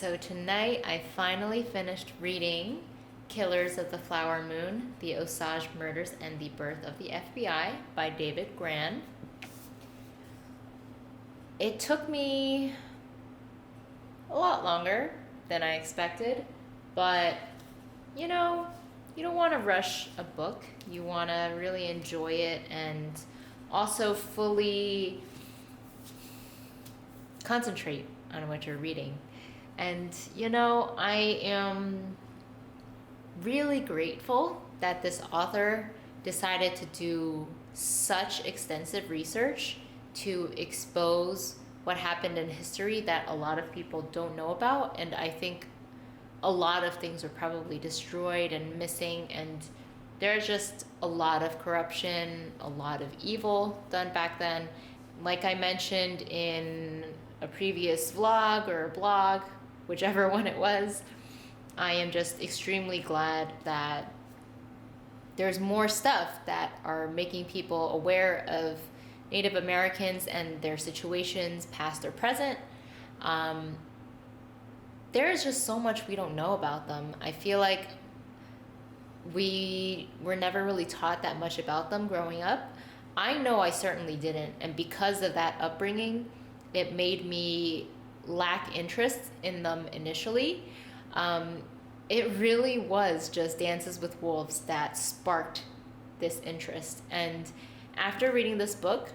So tonight I finally finished reading Killers of the Flower Moon, The Osage Murders and the Birth of the FBI by David Grann. It took me a lot longer than I expected, but you know, you don't want to rush a book. You want to really enjoy it and also fully concentrate on what you're reading. And I am really grateful that this author decided to do such extensive research to expose what happened in history that a lot of people don't know about. And I think a lot of things were probably destroyed and missing, and there's just a lot of corruption, a lot of evil done back then. Like I mentioned in a previous vlog or blog, whichever one it was, I am just extremely glad that there's more stuff that are making people aware of Native Americans and their situations, past or present. There is just so much we don't know about them. I feel like we were never really taught that much about them growing up. I know I certainly didn't, and because of that upbringing, it made me lack interest in them initially. It really was just Dances with Wolves that sparked this interest. And after reading this book,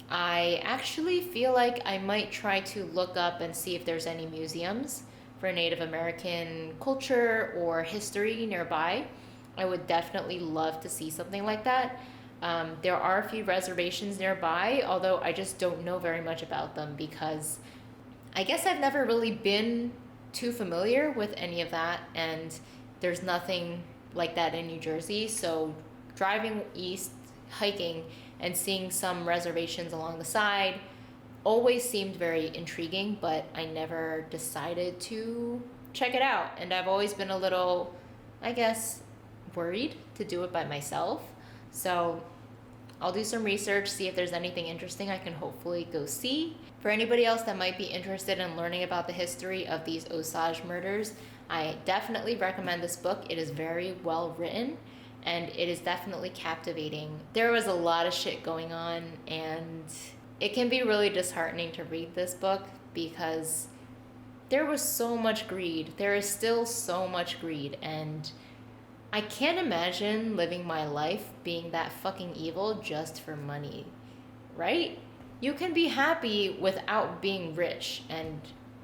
I actually feel like I might try to look up and see if there's any museums for Native American culture or history nearby. I would definitely love to see something like that. There are a few reservations nearby, although I just don't know very much about them because I guess I've never really been too familiar with any of that, and there's nothing like that in New Jersey. So driving east, hiking, and seeing some reservations along the side always seemed very intriguing, but I never decided to check it out. And I've always been a little, I guess, worried to do it by myself. So I'll do some research, see if there's anything interesting I can hopefully go see. For anybody else that might be interested in learning about the history of these Osage murders, I definitely recommend this book. It is very well written and it is definitely captivating. There was a lot of shit going on, and it can be really disheartening to read this book because there was so much greed. There is still so much greed, and I can't imagine living my life being that fucking evil just for money, right? You can be happy without being rich, and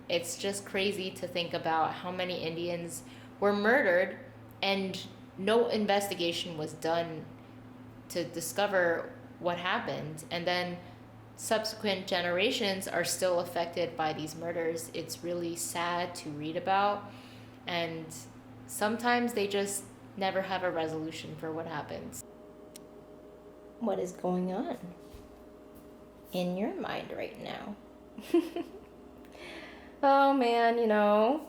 it's just crazy to think about how many Indians were murdered and no investigation was done to discover what happened. And then subsequent generations are still affected by these murders. It's really sad to read about, and sometimes they just never have a resolution for what happens. What is going on in your mind right now? Oh man,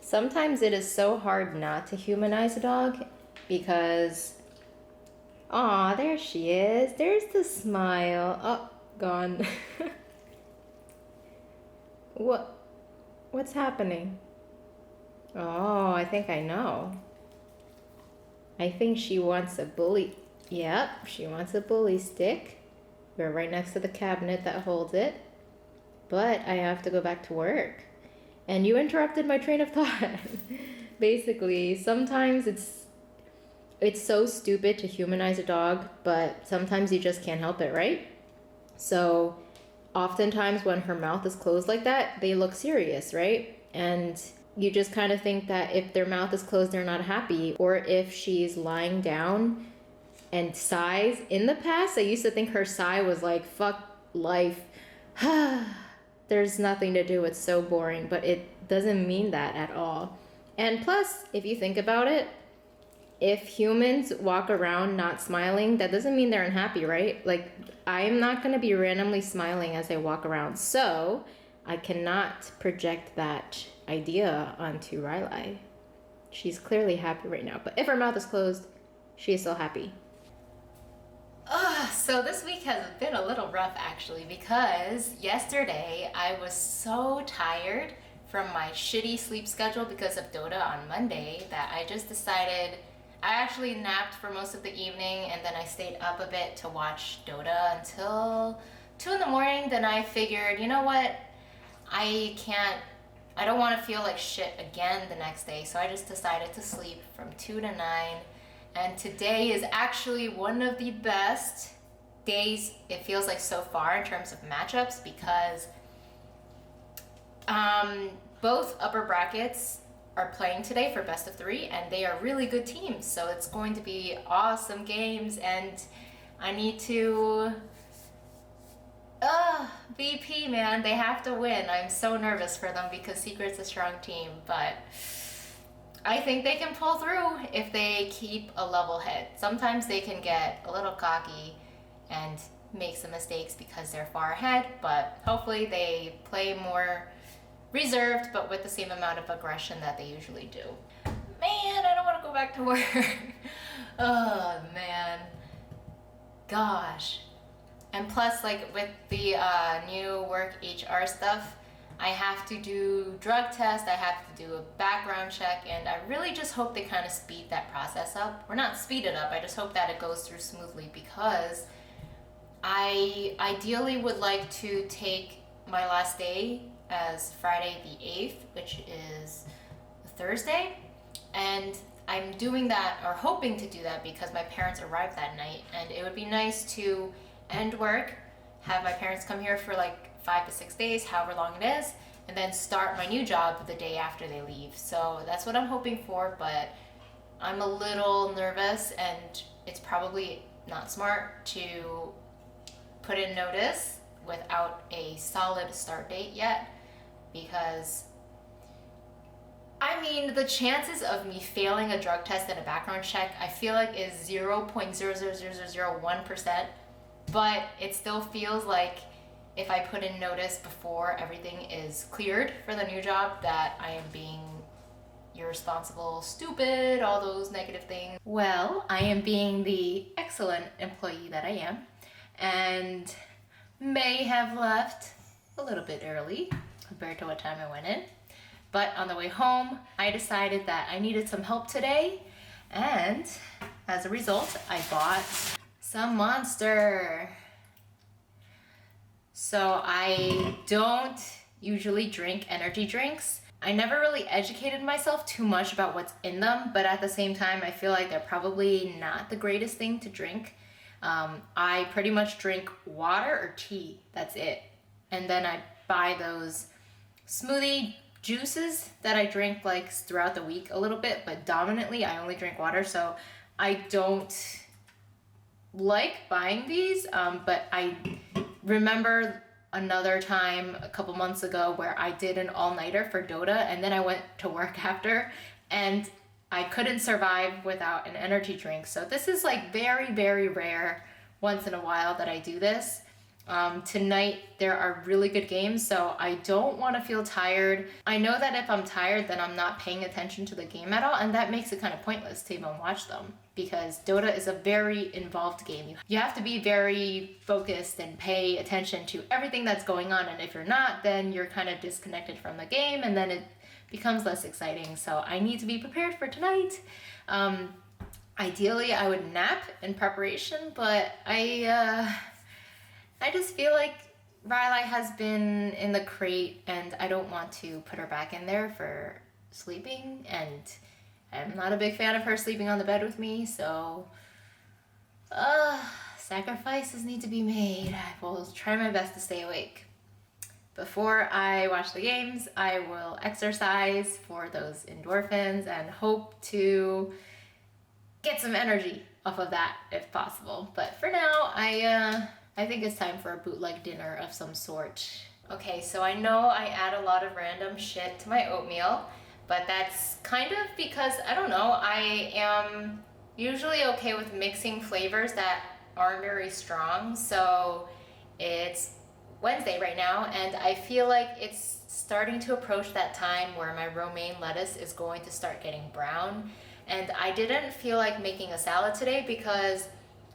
sometimes it is so hard not to humanize a dog because, aw, there she is. There's the smile. Oh, gone. What's happening? Oh, I think I know. I think she wants a bully. Yep, she wants a bully stick. We're right next to the cabinet that holds it. But I have to go back to work. And you interrupted my train of thought. Basically, sometimes it's so stupid to humanize a dog, but sometimes you just can't help it, right? So oftentimes when her mouth is closed like that, they look serious, right? And you just kind of think that if their mouth is closed, they're not happy. Or if she's lying down and sighs. In the past, I used to think her sigh was like, fuck life. There's nothing to do. It's so boring. But it doesn't mean that at all. And plus, if you think about it, if humans walk around not smiling, that doesn't mean they're unhappy, right? Like, I'm not going to be randomly smiling as I walk around. So I cannot project that idea onto Riley. She's clearly happy right now. But if her mouth is closed, she is still happy. So this week has been a little rough actually, because yesterday I was so tired from my shitty sleep schedule because of Dota on Monday that I just decided I actually napped for most of the evening and then I stayed up a bit to watch Dota until 2 in the morning. Then I figured, you know what? I don't want to feel like shit again the next day. So I just decided to sleep from 2 to 9. And today is actually one of the best days it feels like so far in terms of matchups because both upper brackets are playing today for best of 3 and they are really good teams, so it's going to be awesome games and I need to VP, man, they have to win. I'm so nervous for them because Secret's a strong team, but I think they can pull through if they keep a level head. Sometimes they can get a little cocky and make some mistakes because they're far ahead, but hopefully they play more reserved but with the same amount of aggression that they usually do. Man, I don't want to go back to work. Oh man, gosh. And plus, like with the new work HR stuff, I have to do drug test, I have to do a background check, and I really just hope they kind of speed that process up. Or not speed it up, I just hope that it goes through smoothly because I ideally would like to take my last day as Friday the 8th, which is Thursday, and I'm doing that or hoping to do that because my parents arrived that night and it would be nice to end work, have my parents come here for like 5 to 6 days, however long it is, and then start my new job the day after they leave. So that's what I'm hoping for, but I'm a little nervous and it's probably not smart to put in notice without a solid start date yet because I mean the chances of me failing a drug test and a background check I feel like is 0.00001%, but it still feels like if I put in notice before everything is cleared for the new job that I am being irresponsible, stupid, all those negative things. Well, I am being the excellent employee that I am and may have left a little bit early compared to what time I went in. But on the way home, I decided that I needed some help today, and as a result, I bought some Monster. So I don't usually drink energy drinks. I never really educated myself too much about what's in them, but at the same time, I feel like they're probably not the greatest thing to drink. I pretty much drink water or tea, that's it. And then I buy those smoothie juices that I drink like throughout the week a little bit, but dominantly I only drink water, so I don't like buying these, but I remember another time a couple months ago where I did an all-nighter for Dota and then I went to work after and I couldn't survive without an energy drink. So this is like very, very rare once in a while that I do this. Tonight there are really good games, so I don't want to feel tired. I know that if I'm tired, then I'm not paying attention to the game at all, and that makes it kind of pointless to even watch them because Dota is a very involved game. You have to be very focused and pay attention to everything that's going on, and if you're not, then you're kind of disconnected from the game, and then it becomes less exciting. So I need to be prepared for tonight. Ideally, I would nap in preparation, but I just feel like Riley has been in the crate and I don't want to put her back in there for sleeping, and I'm not a big fan of her sleeping on the bed with me, so sacrifices need to be made. I will try my best to stay awake. Before I watch the games, I will exercise for those endorphins and hope to get some energy off of that if possible. But for now, I think it's time for a bootleg dinner of some sort. Okay, so I know I add a lot of random shit to my oatmeal, but that's kind of because, I don't know, I am usually okay with mixing flavors that aren't very strong. So it's Wednesday right now, and I feel like it's starting to approach that time where my romaine lettuce is going to start getting brown. And I didn't feel like making a salad today because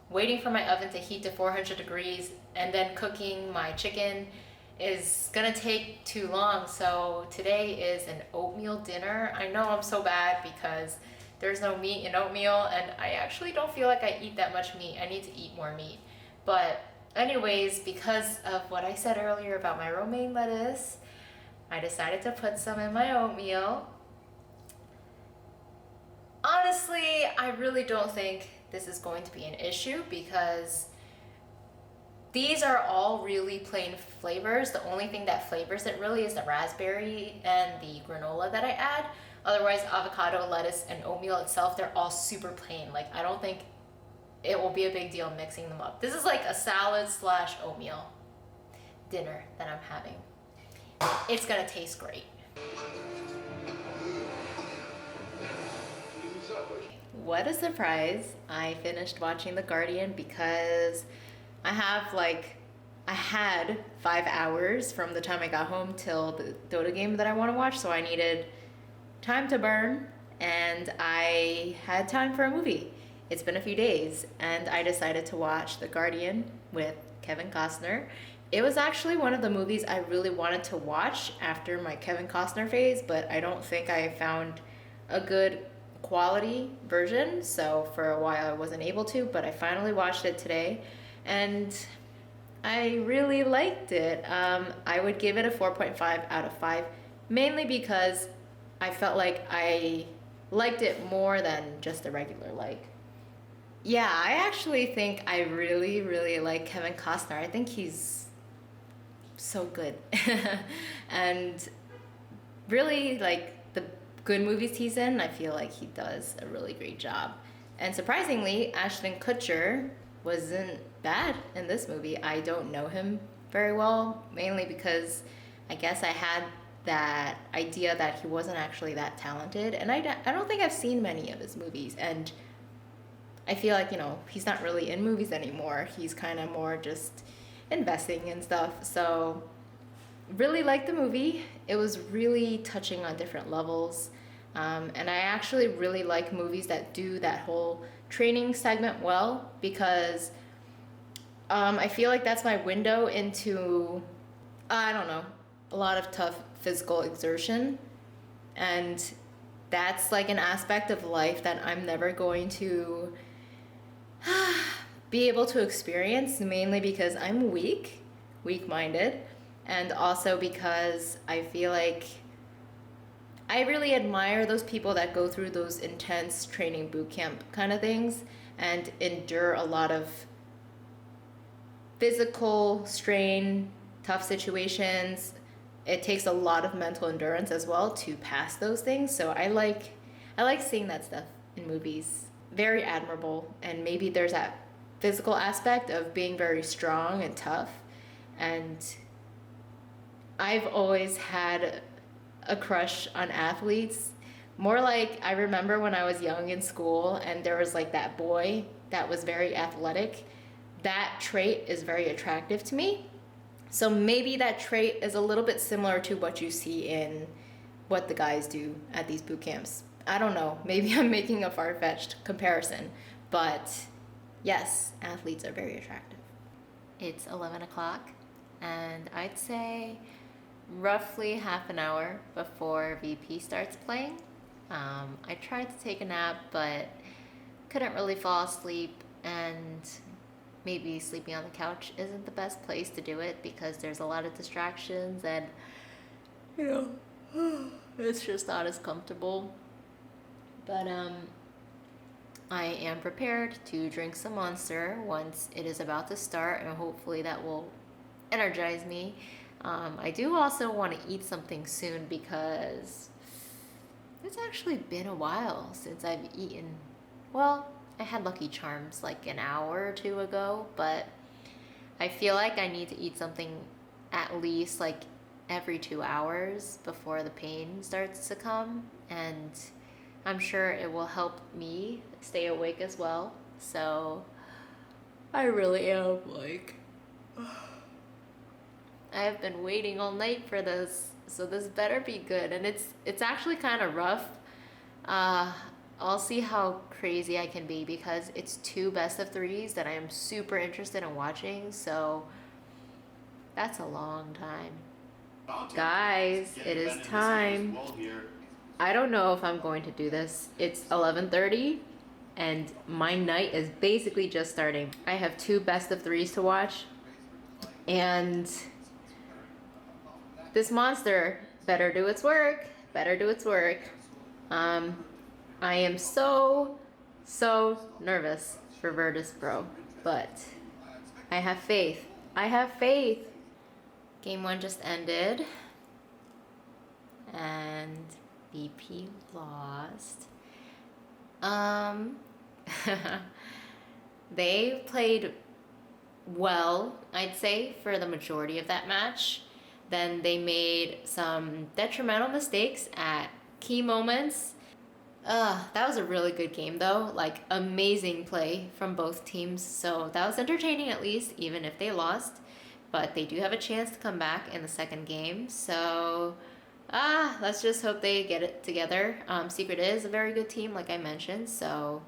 waiting for my oven to heat to 400 degrees and then cooking my chicken is gonna take too long. So today is an oatmeal dinner. I know I'm so bad because there's no meat in oatmeal, and I actually don't feel like I eat that much meat. I need to eat more meat. But anyways, because of what I said earlier about my romaine lettuce, I decided to put some in my oatmeal. Honestly, I really don't think this is going to be an issue because these are all really plain flavors. The only thing that flavors it really is the raspberry and the granola that I add. Otherwise, avocado, lettuce, and oatmeal itself, they're all super plain. Like, I don't think it will be a big deal mixing them up. This is like a salad slash oatmeal dinner that I'm having. It's gonna taste great. What a surprise. I finished watching The Guardian because I had 5 hours from the time I got home till the Dota game that I want to watch, so I needed time to burn, and I had time for a movie. It's been a few days, and I decided to watch The Guardian with Kevin Costner. It was actually one of the movies I really wanted to watch after my Kevin Costner phase, but I don't think I found a good quality version, so for a while I wasn't able to, but I finally watched it today, and I really liked it. I would give it a 4.5 out of 5, mainly because I felt like I liked it more than just a regular like. Yeah, I actually think I really, really like Kevin Costner. I think he's so good. And really, like, the good movies he's in, I feel like he does a really great job. And surprisingly, Ashton Kutcher wasn't bad in this movie. I don't know him very well, mainly because I guess I had that idea that he wasn't actually that talented. And I don't think I've seen many of his movies. And I feel like, he's not really in movies anymore. He's kind of more just investing and stuff. So really liked the movie. It was really touching on different levels. And I actually really like movies that do that whole training segment well, because I feel like that's my window into, I don't know, a lot of tough physical exertion. And that's like an aspect of life that I'm never going to be able to experience, mainly because I'm weak-minded, and also because I feel like I really admire those people that go through those intense training boot camp kind of things and endure a lot of physical strain, tough situations. It takes a lot of mental endurance as well to pass those things. So I like seeing that stuff in movies. Very admirable. And maybe there's that physical aspect of being very strong and tough. And I've always had a crush on athletes. More like, I remember when I was young in school and there was like that boy that was very athletic. That trait is very attractive to me. So maybe that trait is a little bit similar to what you see in what the guys do at these boot camps. I don't know. Maybe I'm making a far-fetched comparison. But yes, athletes are very attractive. It's 11 o'clock, and I'd say roughly half an hour before VP starts playing. I tried to take a nap, but couldn't really fall asleep, and maybe sleeping on the couch isn't the best place to do it because there's a lot of distractions and, it's just not as comfortable. But I am prepared to drink some Monster once it is about to start, and hopefully that will energize me. I do also want to eat something soon because it's actually been a while since I've eaten. Well, I had Lucky Charms like an hour or two ago, but I feel like I need to eat something at least like every 2 hours before the pain starts to come, and I'm sure it will help me stay awake as well. So I really am like, I have been waiting all night for this, so this better be good. And it's actually kind of rough. I'll see how crazy I can be because it's 2 best of 3s that I am super interested in watching. So That's a long time. Guys, it is time. I don't know if I'm going to do this. It's 11:30 and my night is basically just starting. I have 2 best of 3s to watch, and this monster better do its work. Better do its work. I am so nervous for Virtus Pro, but I have faith. I have faith. Game 1 just ended, and BP lost. They played well, I'd say, for the majority of that match. Then they made some detrimental mistakes at key moments. That was a really good game though, like amazing play from both teams. So that was entertaining at least, even if they lost. But they do have a chance to come back in the second game. So let's just hope they get it together. Secret is a very good team, like I mentioned. So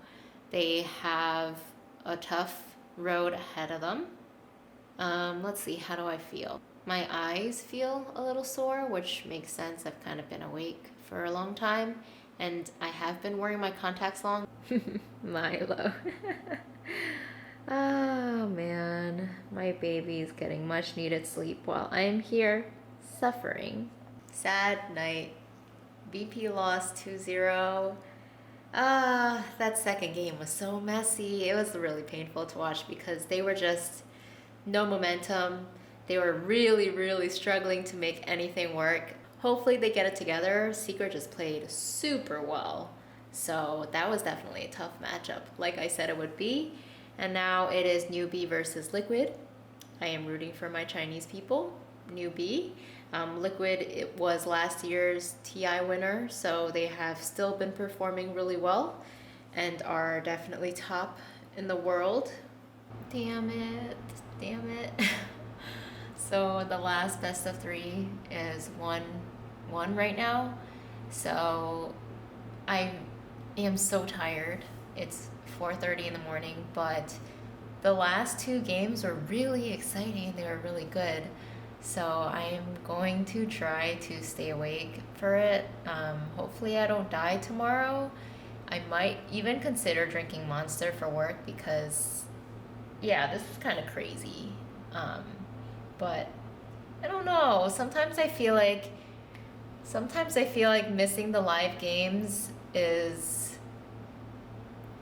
they have a tough road ahead of them. Let's see, how do I feel? My eyes feel a little sore, which makes sense. I've kind of been awake for a long time, and I have been wearing my contacts long. Milo. Oh man, my baby's getting much needed sleep while I'm here suffering. Sad night. BP lost 2-0. That second game was so messy. It was really painful to watch because they were just no momentum. They were really struggling to make anything work. Hopefully they get it together. Secret just played super well. So that was definitely a tough matchup, like I said it would be. And now it is Newbie versus Liquid. I am rooting for my Chinese people, Newbie. Liquid, it was last year's TI winner, so they have still been performing really well and are definitely top in the world. Damn it. So the last best of 3 is 1-1 right now. So I am so tired. It's 4:30 in the morning, but the last 2 games were really exciting. They were really good. So I am going to try to stay awake for it. Hopefully I don't die tomorrow. I might even consider drinking Monster for work because, yeah, this is kind of crazy. But I don't know. Sometimes I feel like missing the live games is...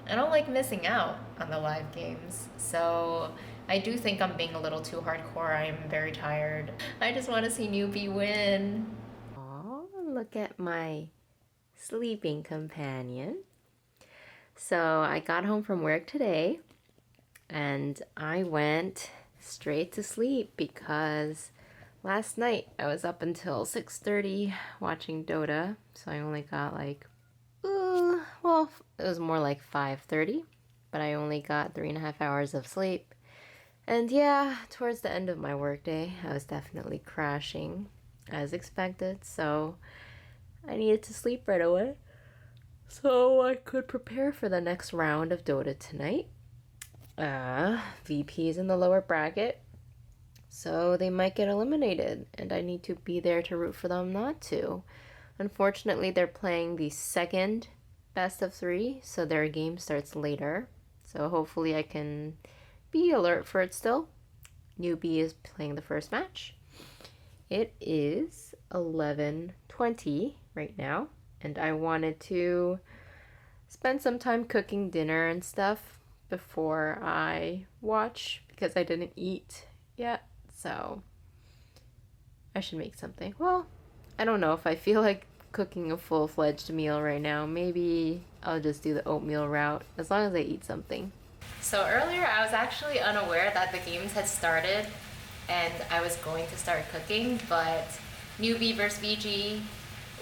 I don't like missing out on the live games. So I do think I'm being a little too hardcore. I'm very tired. I just want to see Newbie win. Oh, look at my sleeping companion. So I got home from work today and I went straight to sleep because last night I was up until 6:30 watching Dota. So I only got like, well, it was more like 5:30, but I only got 3.5 hours of sleep. And yeah, towards the end of my workday, I was definitely crashing as expected, so I needed to sleep right away so I could prepare for the next round of Dota tonight. VP is in the lower bracket, so they might get eliminated, and I need to be there to root for them not to. Unfortunately, they're playing the second best of 3, so their game starts later, so hopefully I can be alert for it still. Newbie is playing the first match. It is 11:20 right now, and I wanted to spend some time cooking dinner and stuff before I watch because I didn't eat yet, so I should make something. Well, I don't know if I feel like cooking a full-fledged meal right now. Maybe I'll just do the oatmeal route as long as I eat something. So earlier I was actually unaware that the games had started and I was going to start cooking, but Newbie versus VG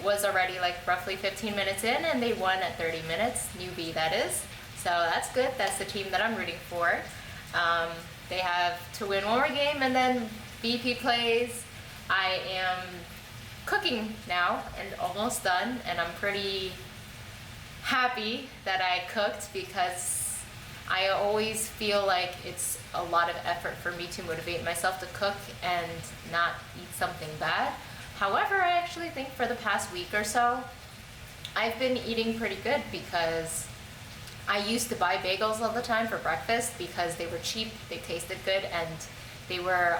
was already like roughly 15 minutes in and they won at 30 minutes, Newbie that is. So that's good, that's the team that I'm rooting for. They have to win one more game and then BP plays. I am cooking now and almost done, and I'm pretty happy that I cooked because I always feel like it's a lot of effort for me to motivate myself to cook and not eat something bad. However, I actually think for the past week or so, I've been eating pretty good because I used to buy bagels all the time for breakfast because they were cheap, they tasted good, and they were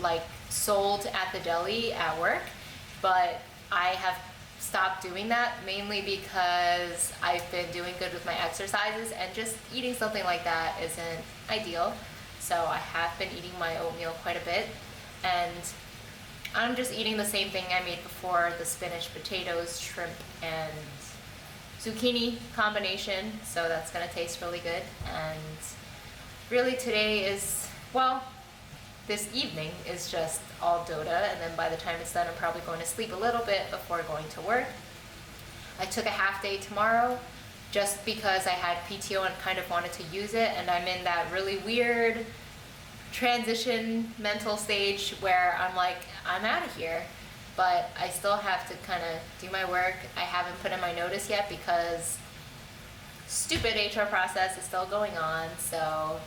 like sold at the deli at work. But I have stopped doing that mainly because I've been doing good with my exercises, and just eating something like that isn't ideal. So I have been eating my oatmeal quite a bit, and I'm just eating the same thing I made before, the spinach, potatoes, shrimp, and zucchini combination. So that's gonna taste really good. And really today is, well, this evening is just all Dota, and then by the time it's done, I'm probably going to sleep a little bit before going to work. I took a half day tomorrow just because I had PTO and kind of wanted to use it, and I'm in that really weird transition mental stage where I'm like, I'm out of here, but I still have to kind of do my work. I haven't put in my notice yet because stupid HR process is still going on, so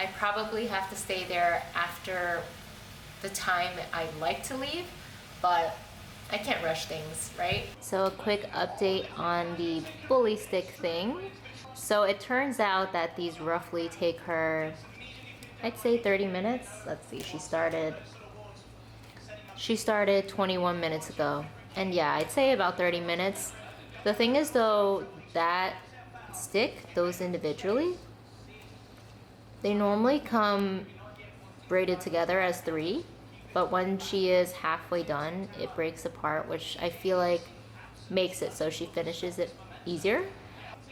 I probably have to stay there after the time I'd like to leave, but I can't rush things, right? So a quick update on the bully stick thing. So it turns out that these roughly take her, I'd say 30 minutes. Let's see, she started 21 minutes ago. And yeah, I'd say about 30 minutes. The thing is though, that stick, those individually, they normally come braided together as 3, but when she is halfway done, it breaks apart, which I feel like makes it so she finishes it easier.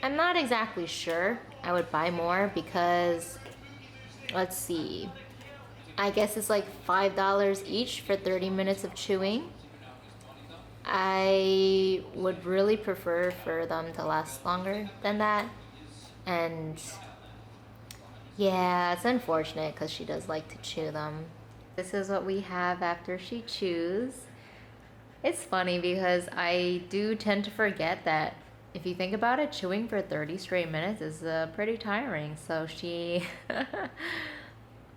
I'm not exactly sure I would buy more because, let's see, I guess it's like $5 each for 30 minutes of chewing. I would really prefer for them to last longer than that. And yeah, it's unfortunate because she does like to chew them. This is what we have after she chews. It's funny because I do tend to forget that if you think about it, chewing for 30 straight minutes is pretty tiring. So she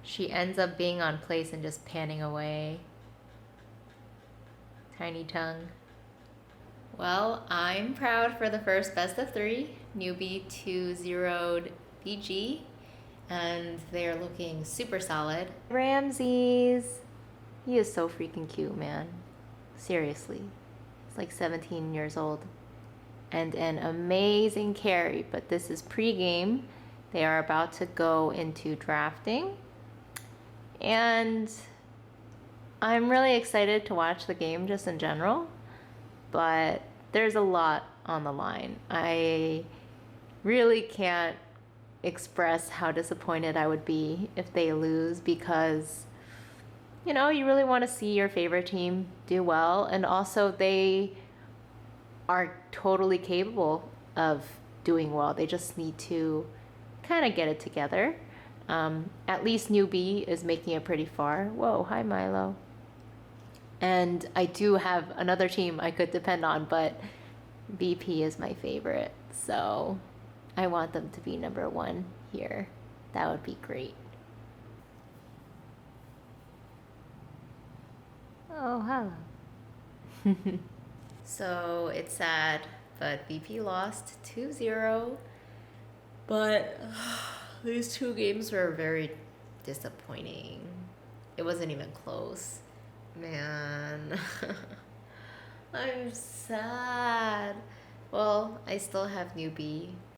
she ends up being on place and just panning away. Tiny tongue. Well, I'm proud for the first best of 3. Newbie 2-0'd BG. And they're looking super solid. Ramses. He is so freaking cute, man. Seriously. He's like 17 years old. And an amazing carry, but this is pre-game. They are about to go into drafting. And I'm really excited to watch the game just in general, but there's a lot on the line. I really can't express how disappointed I would be if they lose because, you know, you really want to see your favorite team do well, and also they are totally capable of doing well. They just need to kind of get it together. At least Newbie is making it pretty far. Whoa, hi Milo. And I do have another team I could depend on, but BP is my favorite. So I want them to be number 1 here. That would be great. Oh, hello. So it's sad, but BP lost 2-0. But these 2 games were very disappointing. It wasn't even close. Man. I'm sad. Well, I still have Newbie